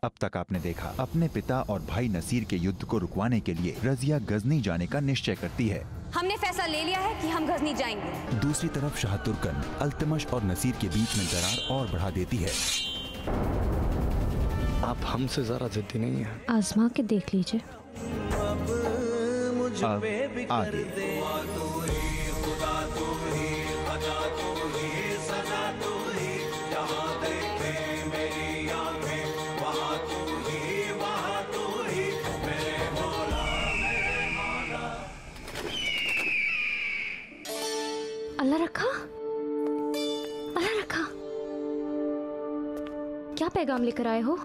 अब तक आपने देखा, अपने पिता और भाई नसीर के युद्ध को रुकवाने के लिए रजिया गजनी जाने का निश्चय करती है। हमने फैसला ले लिया है कि हम गजनी जाएंगे। दूसरी तरफ शाह तुर्कन अल्तमश और नसीर के बीच में दरार और बढ़ा देती है। आप हमसे जरा जिद्दी नहीं है। आजमा के देख लीजिए। आगे अल्लाह रखा, अल्लाह रखा। क्या पैगाम लेकर आए हो?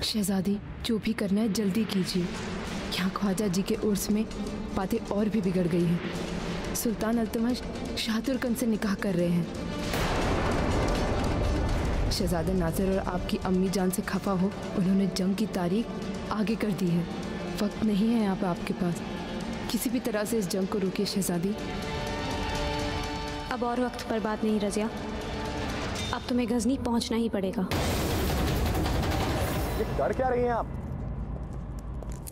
शहजादी, जो भी करना है जल्दी कीजिए। यहाँ ख्वाजा जी के उर्स में बातें और भी बिगड़ गई हैं। सुल्तान अल्तमश शाह तुर्कन से निकाह कर रहे हैं। शहजादा नासिर और आपकी अम्मी जान से खफा हो उन्होंने जंग की तारीख आगे कर दी है। वक्त नहीं है यहाँ पे आपके पास। किसी भी तरह से इस जंग को रोकिए शहजादी। अब और वक्त पर बात नहीं रजिया, अब तुम्हें गजनी पहुंचना ही पड़ेगा। ये कर क्या रही हैं आप?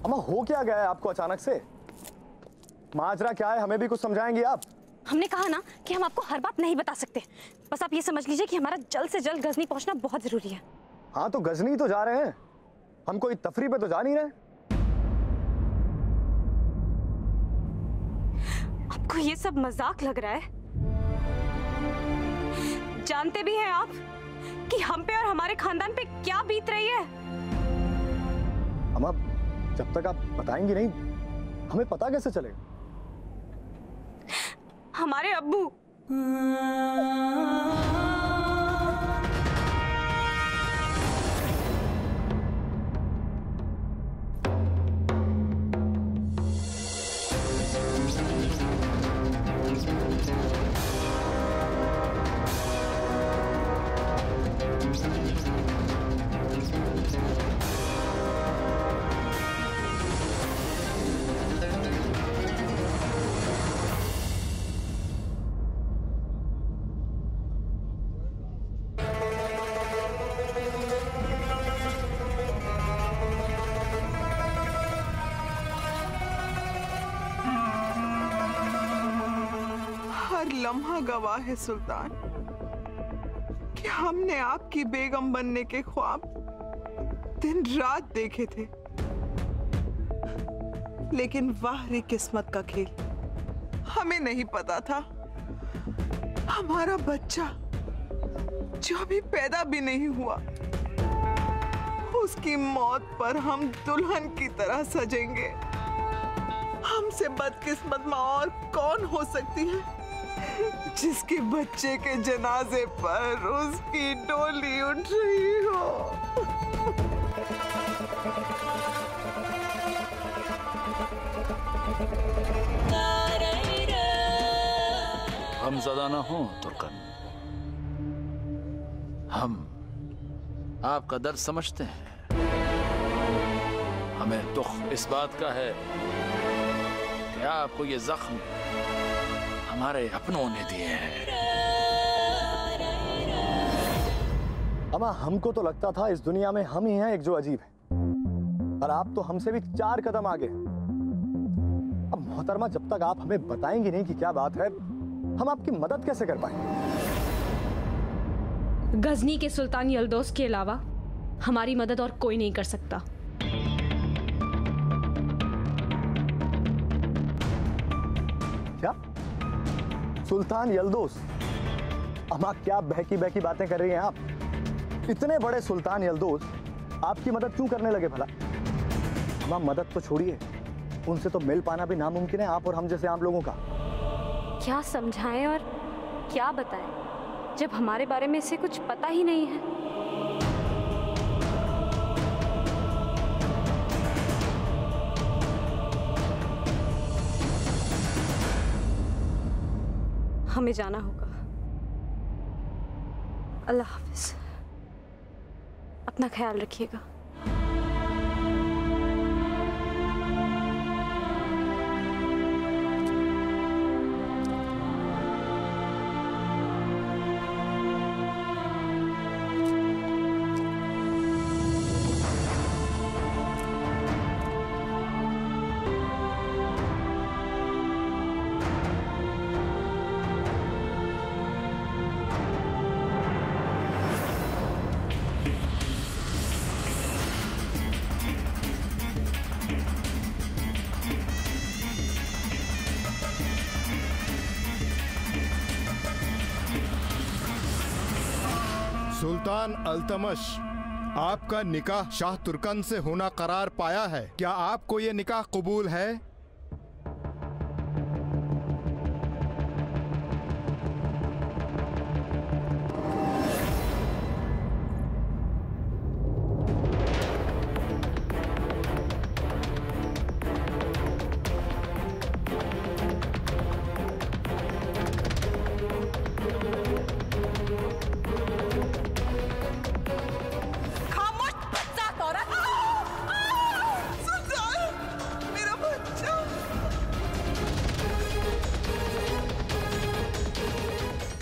अम्मा, हो क्या गया है आपको अचानक से? माजरा क्या है, हमें भी कुछ समझाएंगी आप? हमने कहा ना कि हम आपको हर बात नहीं बता सकते। बस आप ये समझ लीजिए कि हमारा जल्द से जल्द गजनी पहुंचना बहुत जरूरी है। हाँ तो गजनी तो जा रहे हैं, हम कोई तफरी पे तो जा नहीं रहे। आपको ये सब मजाक लग रहा है? जानते भी हैं आप कि हम पे और हमारे खानदान पे क्या बीत रही है? अम्मा, जब तक आप बताएंगी नहीं हमें पता कैसे चलेगा? हमारे अब्बू लम्हा गवाह है सुल्तान कि हमने आपकी बेगम बनने के ख्वाब दिन रात देखे थे, लेकिन वाह रे किस्मत का खेल, हमें नहीं पता था हमारा बच्चा जो अभी पैदा भी नहीं हुआ उसकी मौत पर हम दुल्हन की तरह सजेंगे। हमसे बदकिस्मत माँ और कौन हो सकती है जिसके बच्चे के जनाजे पर उसकी डोली उठ रही हो। हम ज़्यादा ना हो तुर्कन, हम आपका दर्द समझते हैं। हमें दुख इस बात का है कि आपको ये जख्म हमारे अपनों ने दिए हैं। अम्मा, हमको तो लगता था इस दुनिया में हम ही हैं एक जो अजीब है, पर आप तो हमसे भी 4 कदम आगे। अब मोहतरमा, जब तक आप हमें बताएंगी नहीं कि क्या बात है, हम आपकी मदद कैसे कर पाएंगे? गजनी के सुल्तान यल्दोस के अलावा हमारी मदद और कोई नहीं कर सकता। क्या? सुल्तान यल्दोस? अम्मा, क्या बहकी बहकी बातें कर रही हैं आप? इतने बड़े सुल्तान यल्दोस आपकी मदद क्यों करने लगे भला? अम्मा, मदद तो छोड़िए, उनसे तो मिल पाना भी नामुमकिन है, आप और हम जैसे आम लोगों का। क्या समझाएं और क्या बताएं जब हमारे बारे में से कुछ पता ही नहीं है। हमें जाना होगा। अल्लाह हाफिज, अपना ख्याल रखिएगा। सुल्तान अल्तमश, आपका निकाह शाह तुर्कन से होना करार पाया है। क्या आपको ये निकाह कबूल है?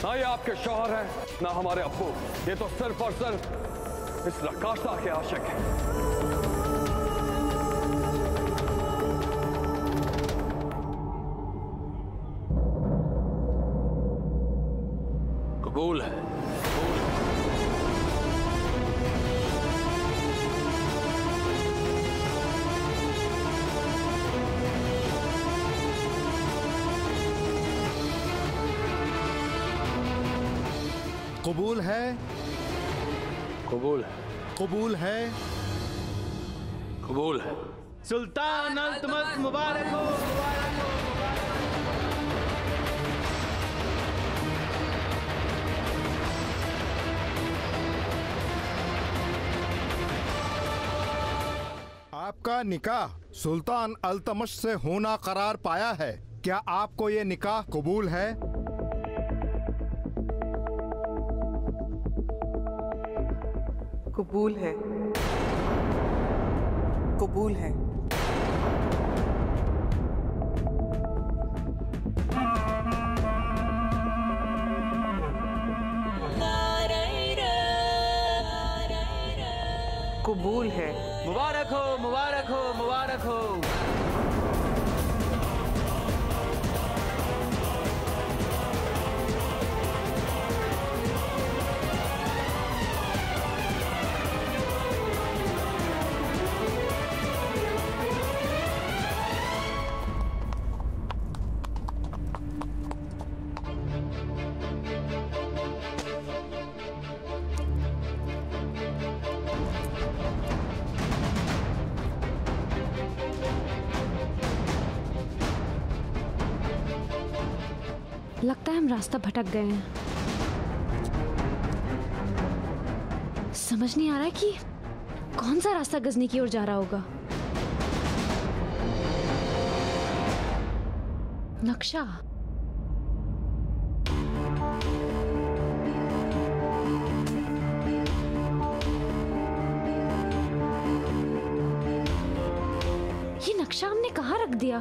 ना ये आपके शौहर हैं, ना हमारे अब्बू। ये तो सिर्फ और सिर्फ इस रकासा के आशिक हैं। कबूल है। कबूल है। कबूल है। कबूल है। कबूल है। सुल्तान अल्तमश मुबारक हो, मुबारक हो। आपका निकाह सुल्तान अल्तमश से होना करार पाया है। क्या आपको ये निकाह कबूल है? कबूल है। कबूल है। कबूल है। मुबारक हो, मुबारक हो, मुबारक हो। लगता है हम रास्ता भटक गए हैं। समझ नहीं आ रहा है कि कौन सा रास्ता गजनी की ओर जा रहा होगा। नक्शा। ये नक्शा हमने कहाँ रख दिया?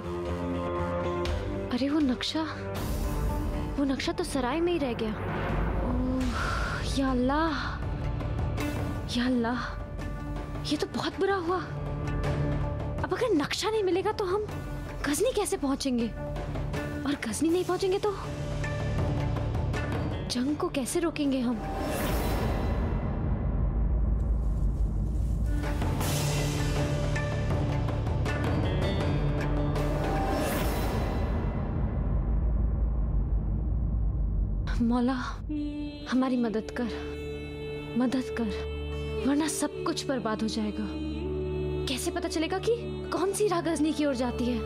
अरे वो नक्शा तो सराय में ही रह गया। ओह, या अल्लाह, या अल्लाह, ये तो बहुत बुरा हुआ। अब अगर नक्शा नहीं मिलेगा तो हम गजनी कैसे पहुंचेंगे? और गजनी नहीं पहुंचेंगे तो जंग को कैसे रोकेंगे हम? मौला, हमारी मदद कर, वरना सब कुछ बर्बाद हो जाएगा। कैसे पता चलेगा कि कौन सी राह गजनी की ओर जाती है?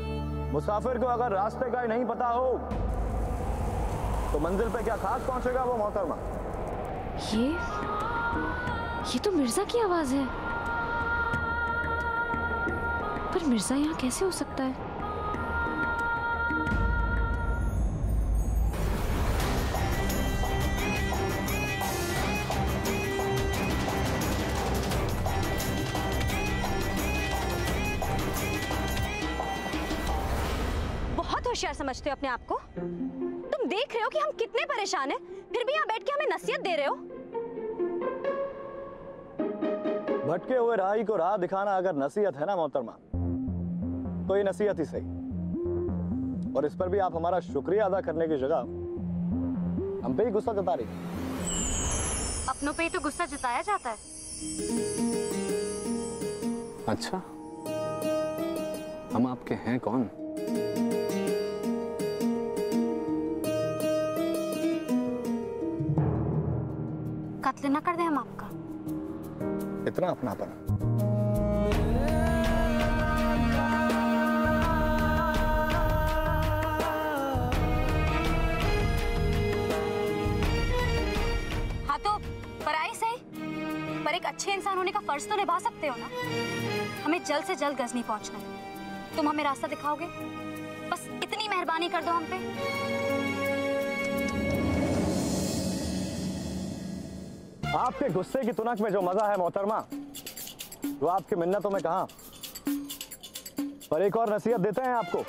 मुसाफिर को अगर रास्ते का ही नहीं पता हो तो मंजिल पे क्या खास पहुंचेगा वो मोहतरमा? ये तो मिर्जा की आवाज है। पर मिर्जा यहाँ कैसे हो सकता है? होशियार समझते हो अपने आप को? तुम देख रहे हो कि हम कितने परेशान हैं, फिर भी यहाँ बैठ के हमें नसीहत दे रहे हो। भटके हुए राही को राह दिखाना अगर नसीहत है ना मोहतरमा, तो ये नसीहत ही सही। और इस पर भी आप हमारा शुक्रिया अदा करने की जगह हम पे ही गुस्सा जता रही। अपनों पे ही तो गुस्सा जताया जाता है। अच्छा, हम आपके हैं कौन? कत्ल ना कर दें हम आपका। इतना अपनापन? हाँ तो पराई सही, पर एक अच्छे इंसान होने का फर्ज तो निभा सकते हो ना। हमें जल्द से जल्द गजनी पहुंचना है, तुम हमें रास्ता दिखाओगे? बस इतनी मेहरबानी कर दो हम पे। आपके गुस्से की तुनक में जो मजा है मोहतरमा, वो आपकी मिन्नतों में कहां। पर एक और नसीहत देते हैं आपको,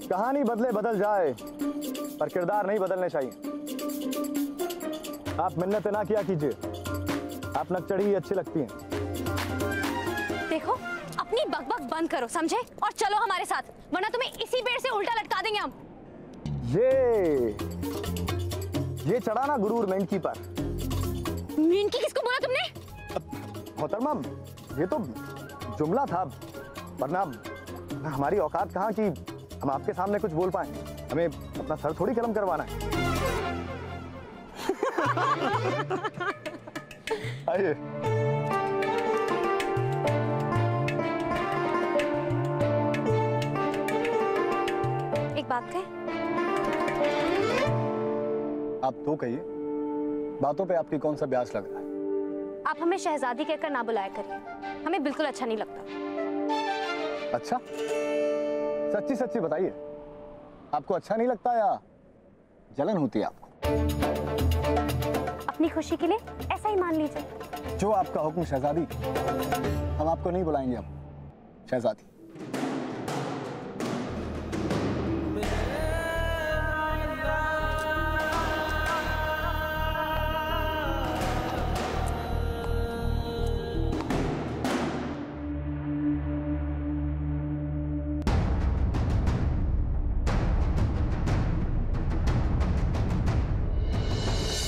कहानी बदले बदल जाए पर किरदार नहीं बदलने चाहिए। आप मिन्नतें ना किया कीजिए, आप नकचढ़ी ही अच्छी लगती हैं। देखो अपनी बकबक बंद करो, समझे? और चलो हमारे साथ, वरना तुम्हें इसी पेड़ से उल्टा लटका देंगे हम। ये चढ़ाना गुरूर मेंढकी पर। मेंढकी किसको बोला तुमने? मोहतरमा ये तो जुमला था, वरना हमारी औकात कहाँ कि हम आपके सामने कुछ बोल पाए। हमें अपना सर थोड़ी कलम करवाना है। आइए। एक बात कहें? आप तो कहिए, बातों पे आपकी कौन सा ब्याज लग रहा है? आप हमें शहजादी कहकर ना बुलाया करिए, हमें बिल्कुल अच्छा नहीं लगता। अच्छा, सच्ची सच्ची बताइए, आपको अच्छा नहीं लगता या जलन होती है आपको? अपनी खुशी के लिए ऐसा ही मान लीजिए। जो आपका हुक्म शहजादी। हम आपको नहीं बुलाएंगे अब शहजादी।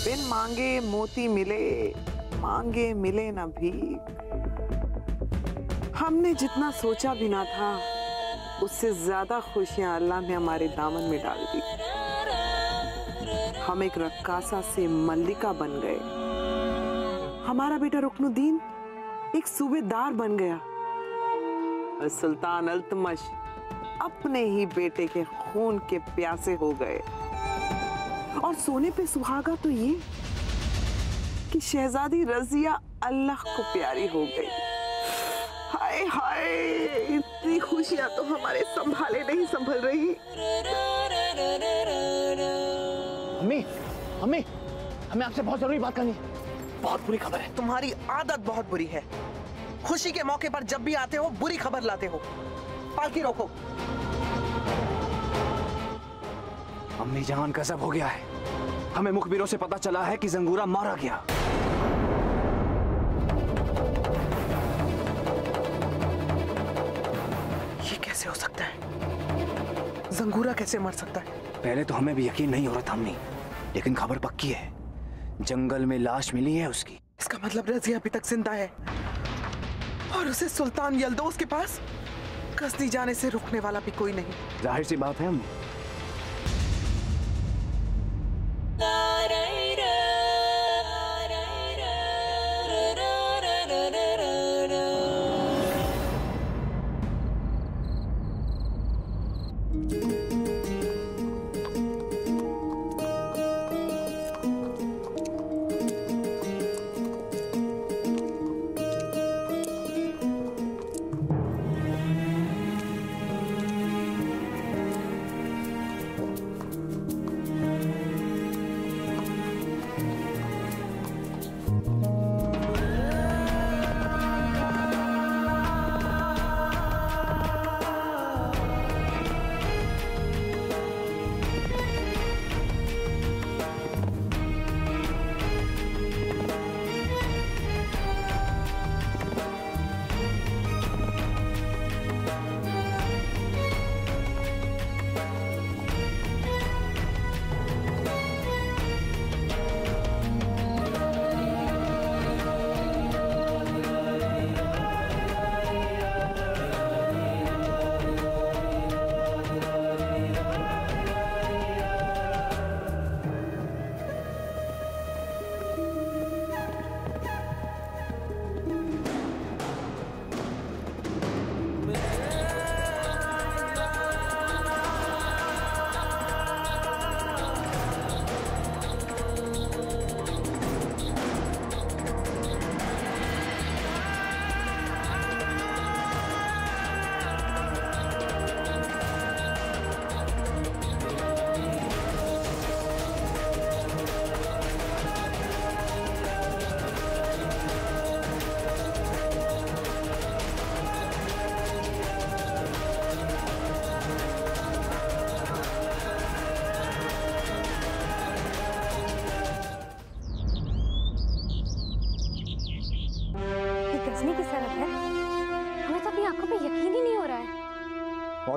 बिन मांगे मोती मिले, मांगे मिले ना भीख। हमने जितना सोचा भी ना था, उससे ज्यादा खुशियां अल्लाह ने हमारे दामन में डाल दी। हम एक रक्कासा से मल्लिका बन गए। हमारा बेटा रुकनुद्दीन एक सूबेदार बन गया और सुल्तान अल्तमश अपने ही बेटे के खून के प्यासे हो गए। और सोने पे सुहागा तो ये कि शहजादी रजिया अल्लाह को प्यारी हो गई। हाय हाय, इतनी खुशियां तो हमारे संभाले नहीं संभल रही। अम्मी, अम्मी, हमें आपसे बहुत जरूरी बात करनी है। बहुत बुरी खबर है। तुम्हारी आदत बहुत बुरी है। खुशी के मौके पर जब भी आते हो बुरी खबर लाते हो। पालकी रोको। अम्मी जान गजब हो गया है। हमें मुखबिरों से पता चला है कि जंगूरा मारा गया। ये कैसे हो सकता है? जंगूरा कैसे मर सकता है? पहले तो हमें भी यकीन नहीं हो रहा था अम्मी, लेकिन खबर पक्की है। जंगल में लाश मिली है उसकी। इसका मतलब रजिया अभी तक जिंदा है और उसे सुल्तान यल्दोस के पास गजनी जाने से रुकने वाला भी कोई नहीं। जाहिर सी बात है अम्मी।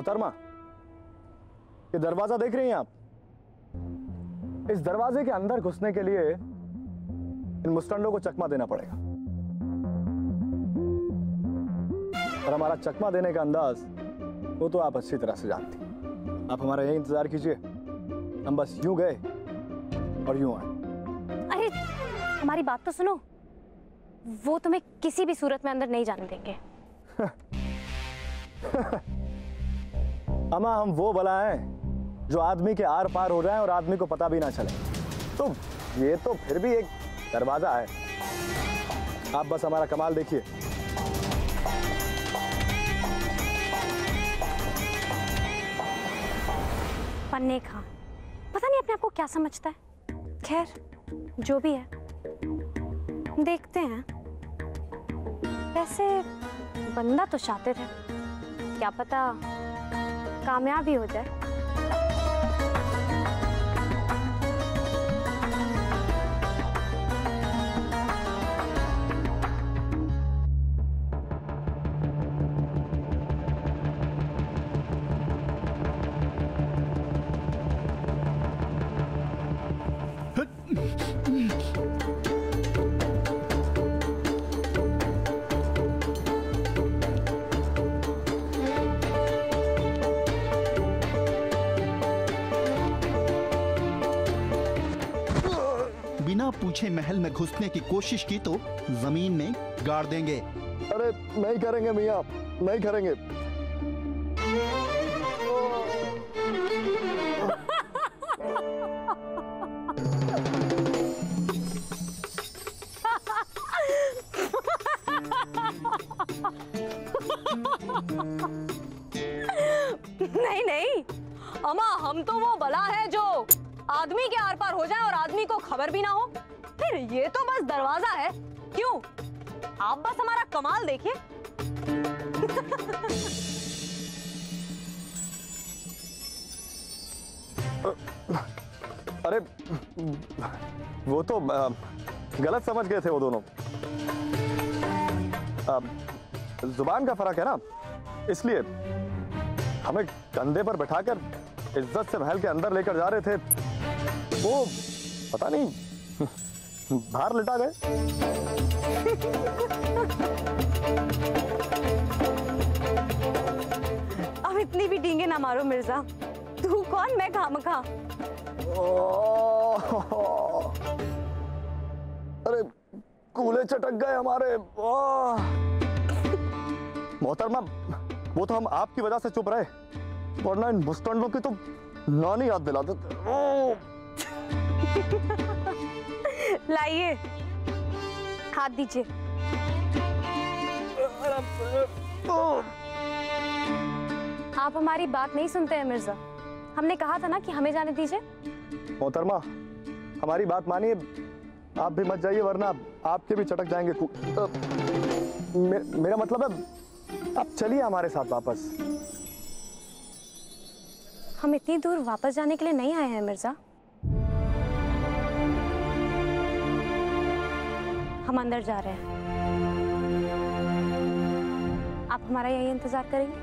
मोहतरमा, ये दरवाजा देख रही हैं आप? इस दरवाजे के अंदर घुसने के लिए इन मुस्टंडों को चकमा देना पड़ेगा। और हमारा चकमा देने का अंदाज वो तो आप अच्छी तरह से जानती हैं। आप हमारा यही इंतजार कीजिए, हम बस यूं गए और यूं आए। अरे हमारी बात तो सुनो, वो तुम्हें किसी भी सूरत में अंदर नहीं जाने देंगे। अमा, हम वो बला हैं जो आदमी के आर पार हो जाए और आदमी को पता भी ना चले। तो ये तो फिर भी एक दरवाजा है। आप बस हमारा कमाल देखिए। पन्ने खां पता नहीं अपने आप को क्या समझता है। खैर जो भी है, देखते हैं। वैसे बंदा तो शातिर है, क्या पता कामयाब ही हो जाए। बिना पूछे महल में घुसने की कोशिश की तो जमीन में गाड़ देंगे। अरे नहीं करेंगे मियाँ, नहीं करेंगे। नहीं नहीं अम्मा, हम तो वो बला है जो आदमी के आर पार हो जाए और आदमी को खबर भी ना हो। फिर ये तो बस दरवाजा है। क्यों? आप बस हमारा कमाल देखिए। अरे वो तो गलत समझ गए थे वो दोनों। जुबान का फर्क है ना, इसलिए हमें कंधे पर बैठाकर इज्जत से महल के अंदर लेकर जा रहे थे, वो पता नहीं बाहर लिटा गए। अब इतनी भी डींगे ना मारो मिर्जा। तू कौन, मैं खामखा। अरे कूले चटक गए हमारे। मोहतरमा, वो तो हम आपकी वजह से चुप रहे, वरना इन मुस्टंडों की तो नानी याद दिला देते। लाइए, हाथ दीजिए। आप हमारी बात नहीं सुनते हैं मिर्जा। हमने कहा था ना कि हमें जाने दीजिए। मोहतरमा, हमारी बात मानिए, आप भी मत जाइए, वरना आपके भी चटक जाएंगे। मेरा मतलब है, आप चलिए हमारे साथ वापस। हम इतनी दूर वापस जाने के लिए नहीं आए हैं मिर्जा। हम अंदर जा रहे हैं। आप हमारा यही इंतजार करेंगे?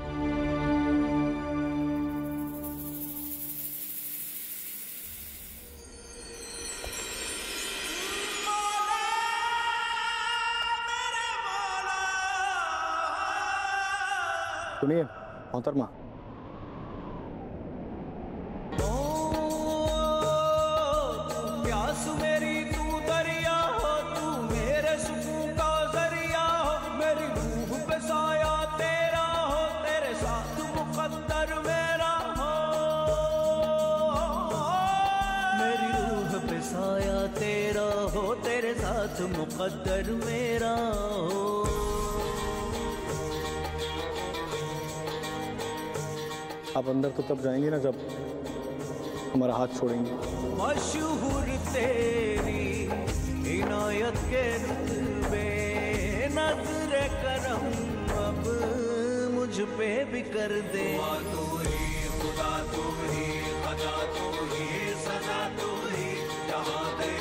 सुनिए मोहतरमा, प्यास मेरी तू दरिया हो, तू मेरे सुकून का जरिया हो, मेरी रूह पे साया तेरा हो, तेरे साथ मुकद्दर मेरा हो, मेरी रूह पे साया तेरा हो, तेरे साथ मुकद्दर मेरा हो। आप अंदर तो तब जाएंगे ना जब हमारा हाथ छोड़ेंगे। मशहूर तेरी इनायत के रुतबे, नज़्र करम अब मुझ पे भी कर दे। तू ही खुदा, तू ही खजा, तू ही सजा, तू ही जहां दे